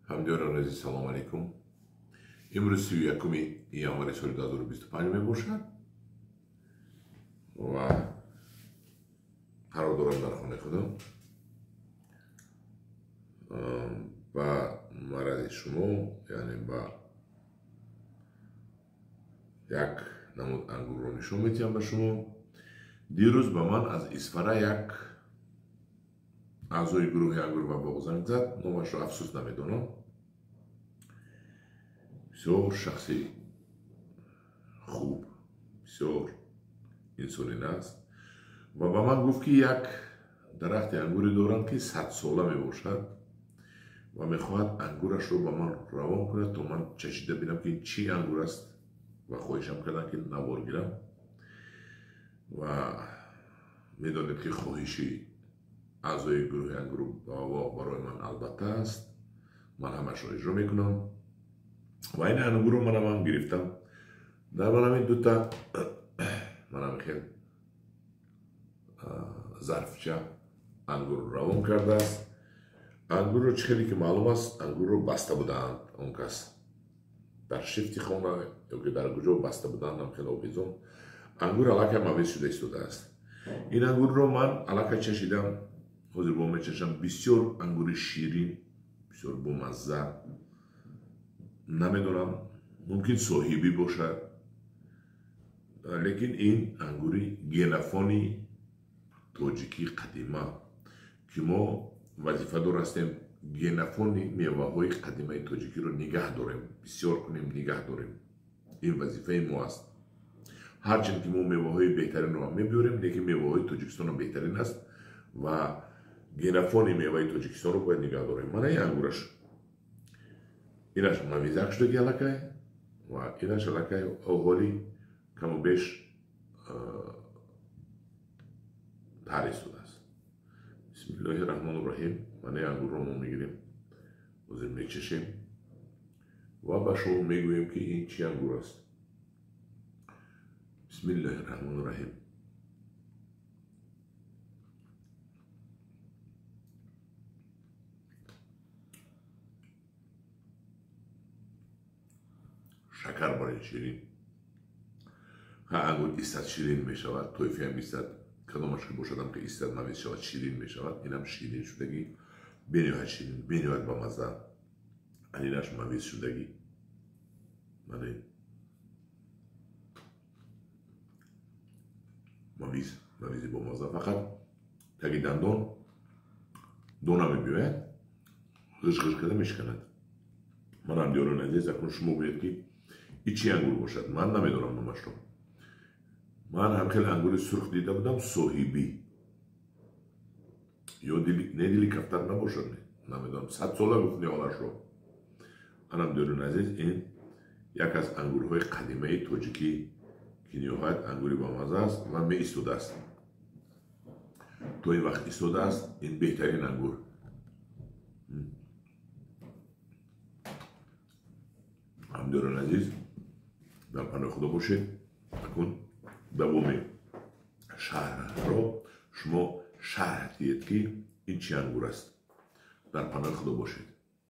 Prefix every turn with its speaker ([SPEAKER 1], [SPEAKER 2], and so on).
[SPEAKER 1] همدیگران عزیز سلام علیکم. امروز 31 январь سال 2025 میباشد و قرار دارم در خانه خودم با مرد شما، یعنی با یک نمود انگور رو نشون میدم به شما. دیروز به من از اسفره یک اعضای گروه انگور و باغ زنگ زد. نامش رو افسوس نمیدونم. بسیار شخصی خوب، بسیار انسانی است و به من گفت که یک درخت انگوری دارم که 100 ساله می باشد و میخواهد انگورش رو به من روان کند تا من چشیده بینم که چی انگور است و خواهشم کردن که نوار گیرم و میدانید که خواهشی اعضای گروه انگور برای من البته است. من همش رو اجرا میکنم و این انگور رو من گرفتم. در من این دوتا من خیلی ظرفچه انگور رو روان کرده است. انگور رو چخیلی که معلوم است انگور رو بسته بودند اون کس در شفتی خونه یا که در کجا بسته بودند هم خیلی آویزم. انگور علاقه مویز شده ایستاده است. این انگور رو من علاقه چشیدم، حضور با میچشم. بسیار انگور شیرین، بسیار بامزه. نمیدونم ممکن صاحبی باشد، لیکن این انگوری گنفانی تاجیکی قدیمه که ما وظیفه دار هستیم گنفانی میوه های قدیمه تاجیکی رو نگه داریم، بسیار کنیم، نگه داریم. این وظیفه ما است. هرچند که ما میوه های بهترین رو هم میبیاریم، لیکن میوه های تاجیکستان هم بهترین است و گنفانی میوه تاجیکستان رو باید نگه داریم. من این انگورش اینش مویزک شده علاقه و اینش علاقه اولی کم و بیش تحریص شده است. بسم الله الرحمن الرحیم. من این انگور رو میگیریم و زیر میچشیم و به شما میگوییم که این چی انگور است. بسم الله الرحمن الرحیم. شکر برای شیرین. انگور ایستد شیرین می شود، تویفی هم ایستد. کدامش که باشدم که ایستد مویز شود شیرین می شود. این هم شیرین شدگی، بینیوید شیرین، بینیوید با مزه. اینش مویز شدگی. مویزی با مزه. فقط تگی دندان دونه می بیاید غش کده می شکند. من هم دیارون عزیز اکنون شما باید که این چی انگور باشد. من نمیدونم نمش رو. من هم خیلی انگور سرخ دیده بودم، صاحبی یا دیلی کفتر نباشد. نمیدونم 100 ساله گفت نیالش رو. من هم دیارون عزیز این یک از انگورهای قدیمه تاجیکی که نیوهایت انگوری با مزه است و می ایستاده است. تو این وقت ایستاده است این بهترین انگور. هم دیارون عزیز در پناه خدا باشید. اکن دومی شهر رو شما شهر دید که این چی انگور است. در پناه خدا باشید.